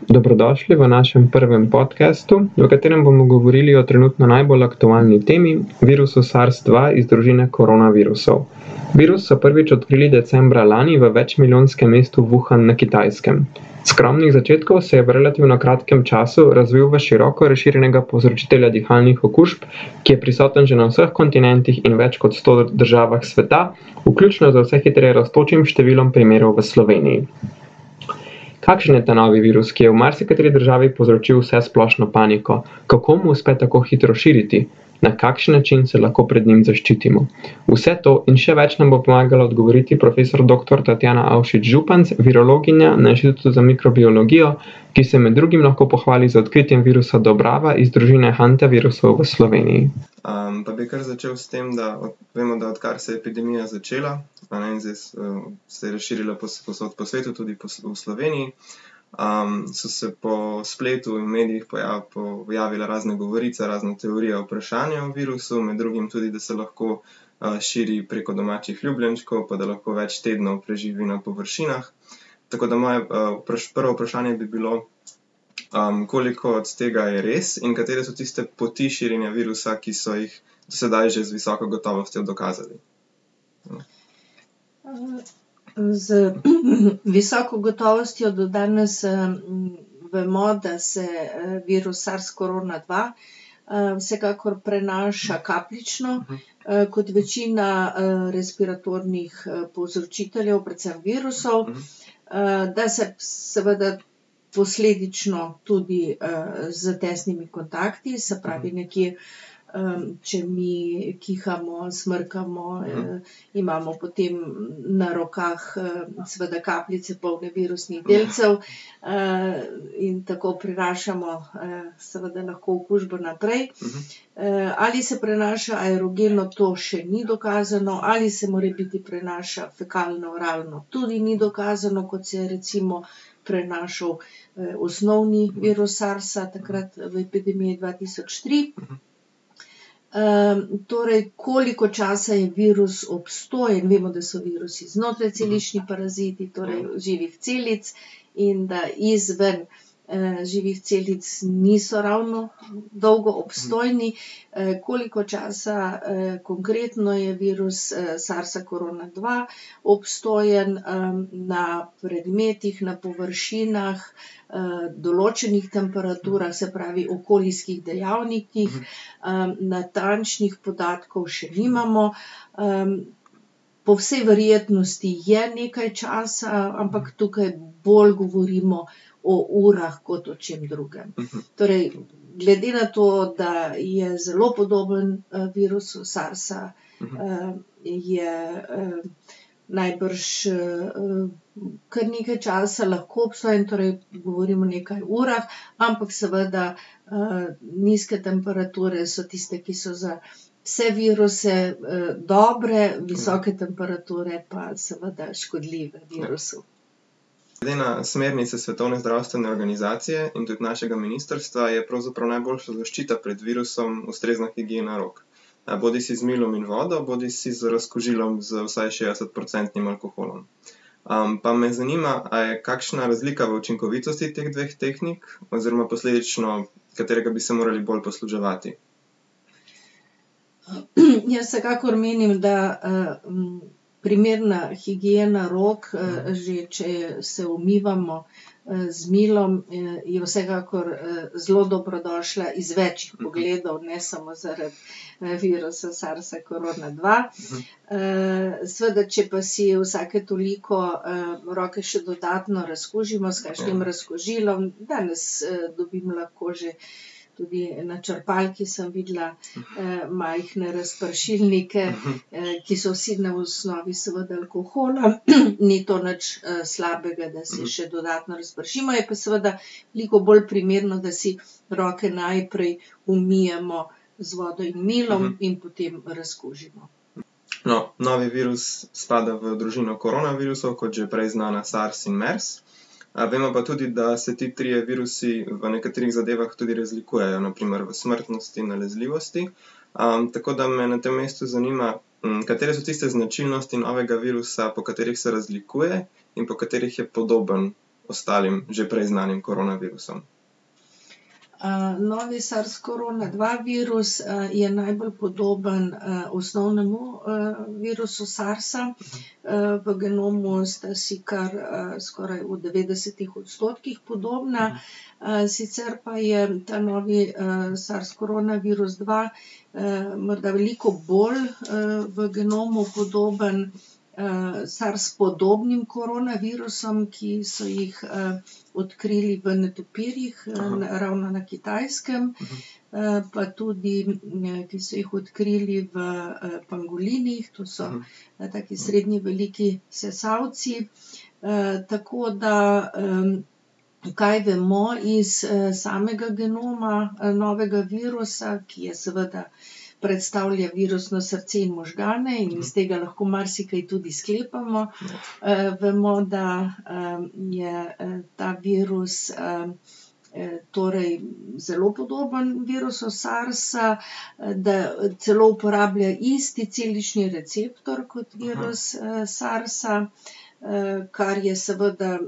Dobrodošli v našem prvem podkastu, v katerem bomo govorili o trenutno najbolj aktualni temi, virusu SARS-2 iz družine koronavirusov. Virus so prvič odkrili decembra lani v večmilijonskem mestu Wuhan na Kitajskem. Skromnih začetkov se je v relativno kratkem času razvil v široko razširjenega povzročitelja dihalnih okužb, ki je prisoten že na vseh kontinentih in več kot 100 državah sveta, vključno z vse hitreje rastočim številom primerov v Sloveniji. Kakšen je ta novi virus, ki je v marsikateri državi povzročil vsesplošno paniko? Kako mu uspe tako hitro širiti? Na kakšen način se lahko pred njim zaščitimo? Vse to in še več nam bo pomagala odgovoriti profesor dr. Tatjana Avšič Županc, virologinja na Inštitutu za mikrobiologijo, ki se med drugim lahko pohvali z odkritjem virusa Dobrava iz družine hantavirusov v Sloveniji. Pa bi kar začel s tem, da vemo, da odkar se je epidemija začela, in zdaj se je razširila povsod po svetu, tudi v Sloveniji, so se po spletu in medijih pojavile razne govorice, razne teorije o vprašanju o virusu, med drugim tudi, da se lahko širi preko domačih ljubljenčkov, pa da lahko več tednov preživi na površinah. Tako da moje prvo vprašanje bi bilo, koliko od tega je res in katere so tiste poti širjenja virusa, ki so jih do sedaj že z visoko gotovostjo dokazali. Z visoko gotovostjo do danes vemo, da se virus SARS-CoV-2 vsekakor prenaša kapljično, kot večina respiratornih povzročiteljev, predvsem virusov, da se seveda posledično tudi s tesnimi kontakti, se pravi nekje, če mi kihamo, smrkamo, imamo potem na rokah seveda kapljice polne virusnih delcev, in tako prenašamo seveda lahko okužbo naprej. Ali se prenaša aerogeno, to še ni dokazano, ali se morebiti prenaša fekalno-oralno, tudi ni dokazano, kot se je recimo prenašal osnovni virus SARS-a takrat v epidemiji 2003. Torej, koliko časa je virus obstojen, vemo, da so virusi znotrajcelični paraziti, torej živih celic, in da izven živih celic niso ravno dolgo obstojni. Koliko časa konkretno je virus SARS-CoV-2 obstojen na predmetih, na površinah, določenih temperaturah, se pravi okoljskih dejavnikih, natančnih podatkov še nimamo. Po vsej verjetnosti je nekaj časa, ampak tukaj bolj govorimo o urah kot o čem drugem. Torej, glede na to, da je zelo podoben virusu SARS-a, je najbrž kar nekaj časa lahko obstojen, torej govorimo o nekaj urah, ampak seveda nizke temperature so tiste, ki so za vse viruse dobre, visoke temperature pa seveda škodljive virusu. Glede na smernice Svetovne zdravstvene organizacije in tudi našega ministrstva je pravzaprav najboljša zaščita pred virusom ustrezna higiena rok. Bodisi z milom in vodo, bodisi z razkužilom z vsaj 60% alkoholom. Pa me zanima, a je kakšna razlika v učinkovitosti teh dveh tehnik, oziroma posledično, katerega bi se morali bolj posluževati? Jaz vsekakor menim, da primerna higiena rok, že če se umivamo z milom, je vsekakor zelo dobrodošla iz več pogledov, ne samo zaradi virusa SARS-CoV-2. Seveda, če pa si vsake toliko roke še dodatno razkužimo s kakšnim razkužilom, danes dobim lahko že tudi na črpalki sem videla majhne razpršilnike, ki so vsi na osnovi seveda alkohola. Ni to nič slabega, da si še dodatno razpršimo, je pa seveda veliko bolj primerno, da si roke najprej umijemo z vodo in milom in potem razkužimo. No, novi virus spada v družino koronavirusov, kot že prej znana SARS in MERS. Vemo pa tudi, da se ti trije virusi v nekaterih zadevah tudi razlikujejo, na primer v smrtnosti in nalezljivosti. Tako da me na tem mestu zanima, katere so tiste značilnosti novega virusa, po katerih se razlikuje in po katerih je podoben ostalim že prej znanim koronavirusom? Novi SARS-CoV-2 virus je najbolj podoben osnovnemu virusu SARS-a. V genomu sta si kar skoraj v 90% podobna. Sicer pa je ta novi SARS-CoV-2 morda veliko bolj v genomu podoben SARS-podobnim koronavirusom, ki so jih odkrili v netopirjih, ravno na Kitajskem, pa tudi, ki so jih odkrili v pangolinih, to so taki srednje veliki sesavci. Tako da, kaj vemo iz samega genoma novega virusa, ki je seveda predstavlja virusno srce in možgane in iz tega lahko marsikaj tudi sklepamo. Vemo, da je ta virus torej zelo podoben virusu SARS-a, da celo uporablja isti celični receptor kot virus SARS-a, kar je seveda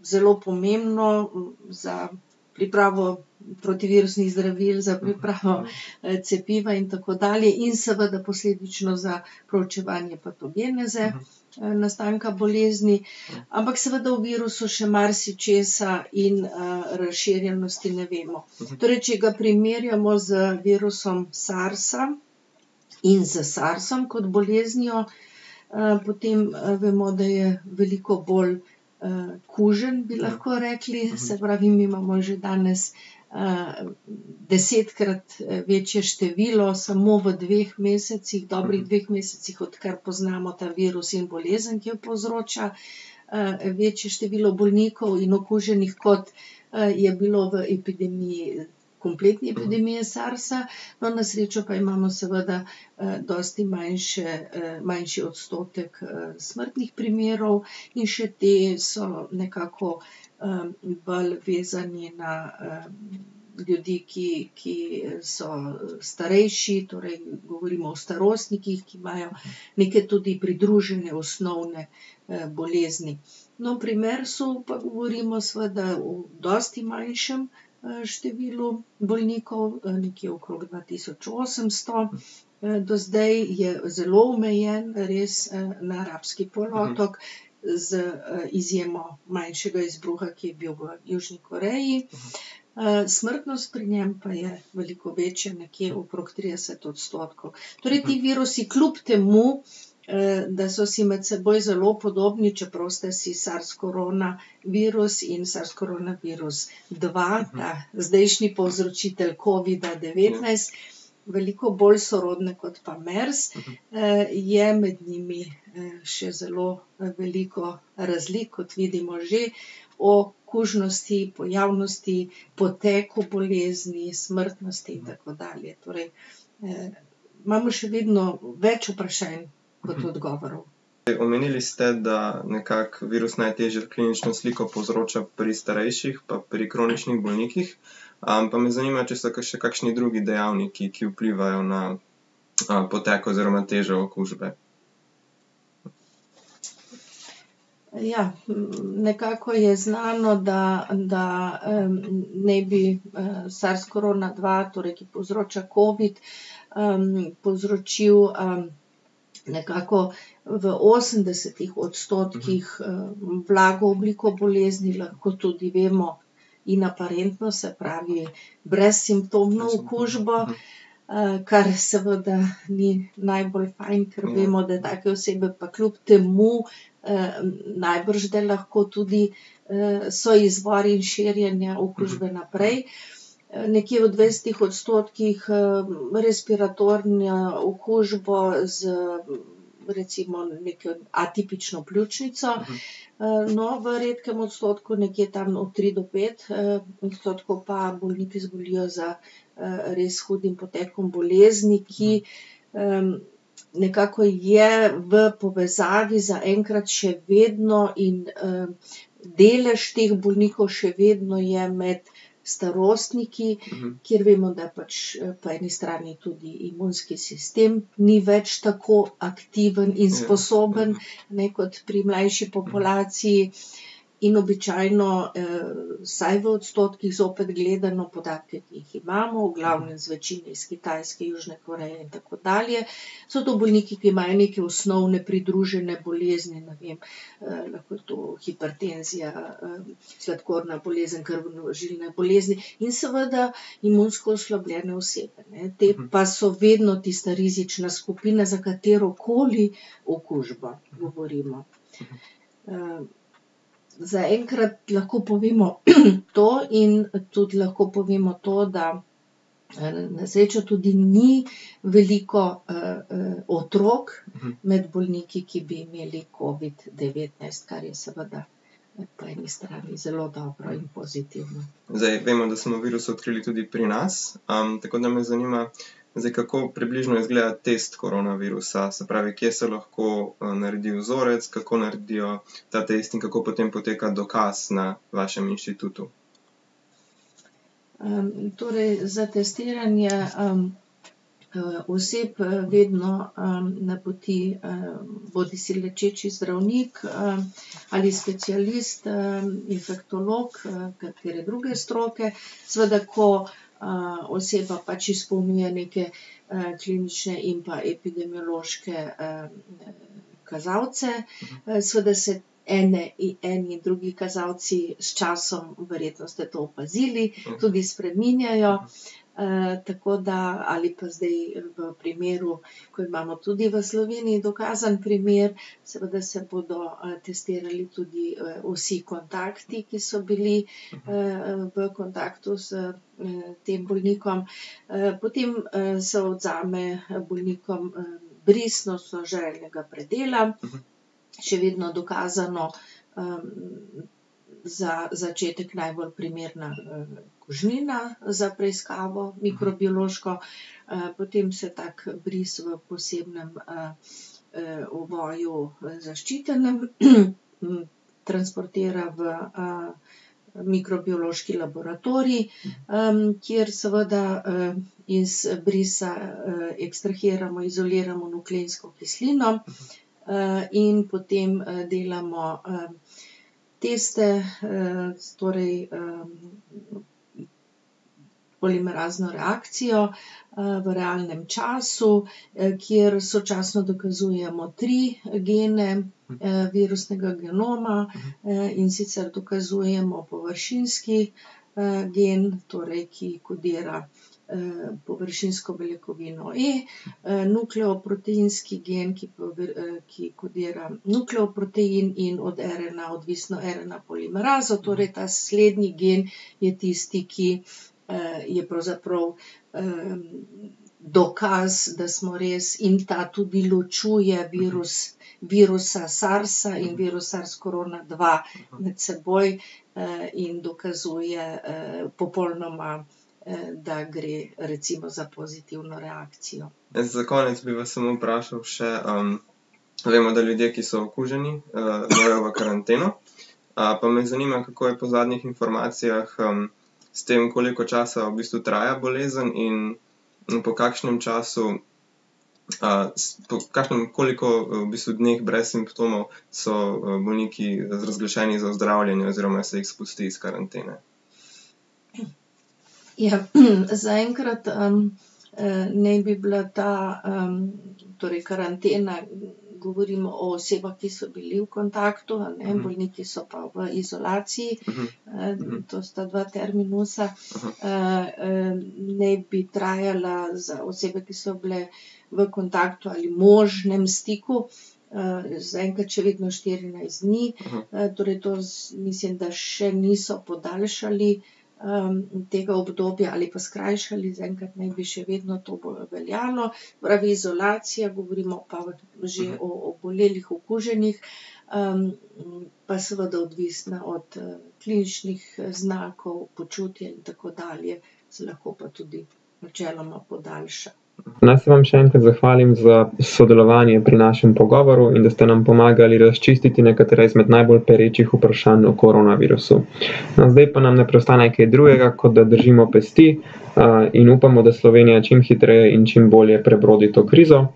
zelo pomembno za pripravo protivirusnih zdravil, za pripravo cepiva in tako dalje in seveda posledično za proučevanje patogeneze nastanka bolezni. Ampak seveda v virusu še marsičesa in razširjenosti ne vemo. Torej, če ga primerjamo z virusom SARS-a in z SARS-om kot boleznijo, potem vemo, da je veliko bolj kužen, bi lahko rekli. Se pravi, mi imamo že danes 10-krat večje število samo v 2 mesecih, dobrih 2 mesecih, odkar poznamo ta virus in bolezen, ki jo povzroča, večje število bolnikov in okuženih, kot je bilo v epidemiji, kompletni epidemiji SARS-a. No, na srečo pa imamo seveda dosti manjši odstotek smrtnih primerov in še te so nekako bolj vezani na ljudi, ki so starejši, torej govorimo o starostnikih, ki imajo neke tudi pridružene osnovne bolezni. No, pri MERS-u pa govorimo seveda o dosti manjšem številu bolnikov, nekje okrog 2800. Do zdaj je zelo omejen res na Arabski polotok, z izjemo manjšega izbruha, ki je bil v Južni Koreji. Smrtnost pri njem pa je veliko večja, nekje okrog 30%. Torej, ti virusi kljub temu, da so si med seboj zelo podobni, čeprav sta si SARS-CoV-2 in SARS-CoV-2, ta zdajšnji povzročitelj COVID-19, veliko bolj sorodne kot pa MERS, je med njimi še zelo veliko razlik, kot vidimo že, o kužnosti, pojavnosti, poteku bolezni, smrtnosti in tako dalje. Torej, imamo še vedno več vprašanj kot odgovorov. Omenili ste, da nekako virus najtežjo klinično sliko povzroča pri starejših pa pri kroničnih bolnikih. Pa me zanima, če so še kakšni drugi dejavniki, ki vplivajo na potek oziroma težo okužbe. Ja, nekako je znano, da naj bi SARS-CoV-2, torej ki povzroča COVID, povzročil nekako v 80% blago obliko bolezni, lahko tudi vemo in aparentno, se pravi brezsimptomno okužbo, kar seveda ni najbolj fajn, ker vemo, da take osebe pa kljub temu najbrž da lahko tudi so izvor in širjenja okužbe naprej. Nekje v 20% respiratorno okužbo z recimo neko atipično pljučnico, no, v redkem odstotku, nekje tam od 3 do 5%, pa bolniki zbolijo za res hudim potekom bolezni, ki nekako je v povezavi zaenkrat še vedno in delež teh bolnikov še vedno je med starostniki, kjer vemo, da pač po eni strani tudi imunski sistem ni več tako aktiven in sposoben, ne kot pri mlajši populaciji. In običajno, vsaj v odstotkih zopet gledano, podatke, ki jih imamo, v glavnem z večine iz Kitajske, Južne Koreje in tako dalje, so to bolniki, ki imajo neke osnovne pridružene bolezni, ne vem, lahko je to hipertenzija, sladkorna bolezen, krvnožilne bolezni in seveda imunsko oslabljene osebe, ne. Te pa so vedno tista rizična skupina, za katerokoli okužbo govorimo. Zaenkrat lahko povemo to in tudi lahko povemo to, da na srečo tudi ni veliko otrok med bolniki, ki bi imeli COVID-19, kar je seveda po eni strani zelo dobro in pozitivno. Zdaj, vemo, da smo virus odkrili tudi pri nas, tako da me zanima, zdaj, kako približno izgleda test koronavirusa, se pravi, kje se lahko naredi vzorec, kako naredijo ta test in kako potem poteka dokaz na vašem inštitutu? Torej, za testiranje oseb vedno napoti bodisi lečeči zdravnik ali specialist, infektolog, katere druge stroke. Seveda, ko oseba pač izpolnjuje neke klinične in pa epidemiološke kazalce, seveda se eni in drugi kazalci s časom, verjetno ste to opazili, tudi spreminjajo. Tako da, ali pa zdaj v primeru, ko imamo tudi v Sloveniji dokazan primer, seveda se bodo testirali tudi vsi kontakti, ki so bili v kontaktu s tem bolnikom. Potem se odvzame bolnikom bris nosnoželjnega predela, še vedno dokazano za začetek najbolj primerna kužnina za preiskavo mikrobiološko, potem se tak bris v posebnem ovoju zaščitenem transportira v mikrobiološki laboratorij, kjer seveda iz brisa ekstrahiramo, izoliramo nukleinsko kislino in potem delamo teste, torej polimerazno reakcijo v realnem času, kjer sočasno dokazujemo 3 gene virusnega genoma, in sicer dokazujemo površinski gen, torej ki kodira površinsko beljakovino E, nukleoproteinski gen, ki kodira nukleoprotein in od RNA odvisno RNA polimerazo, torej ta slednji gen je tisti, ki je pravzaprav dokaz, da smo res, in ta tudi ločuje virusa SARS-a in virus SARS-CoV-2 med seboj in dokazuje popolnoma, da gre recimo za pozitivno reakcijo. Za konec bi vas samo vprašal še, vemo, da ljudje, ki so okuženi, morajo v karanteno, pa me zanima, kako je po zadnjih informacijah s tem, koliko časa v bistvu traja bolezen in po kakšnem času, koliko v bistvu dneh brez simptomov so bolniki razglašeni za ozdravljene oziroma se jih spusti iz karantene. Ja, zaenkrat naj bi bila ta torej karantena, govorimo o osebah, ki so bili v kontaktu, ne, bolniki so pa v izolaciji, to sta 2 terminusa, naj bi trajala za osebe, ki so bile v kontaktu ali možnem stiku, zaenkrat še vedno 14 dni, torej to mislim, da še niso podaljšali tega obdobja ali pa skrajšali, zaenkrat naj bi še vedno to veljalo, pravi izolacija, govorimo pa že o obolelih, okuženih, pa seveda odvisna od kliničnih znakov, počutja in tako dalje, se lahko pa tudi načeloma podaljša. Naj se vam še enkrat zahvalim za sodelovanje pri našem pogovoru in da ste nam pomagali razčistiti nekatera izmed najbolj perečih vprašanj o koronavirusu. Zdaj pa nam ne preostane kaj drugega, kot da držimo pesti in upamo, da Slovenija čim hitreje in čim bolje prebrodi to krizo.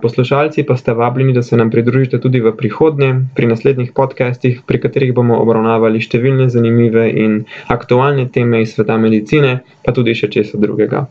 Poslušalci pa ste vabljeni, da se nam pridružite tudi v prihodnje pri naslednjih podcastih, pri katerih bomo obravnavali številne zanimive in aktualne teme iz sveta medicine, pa tudi še česa drugega.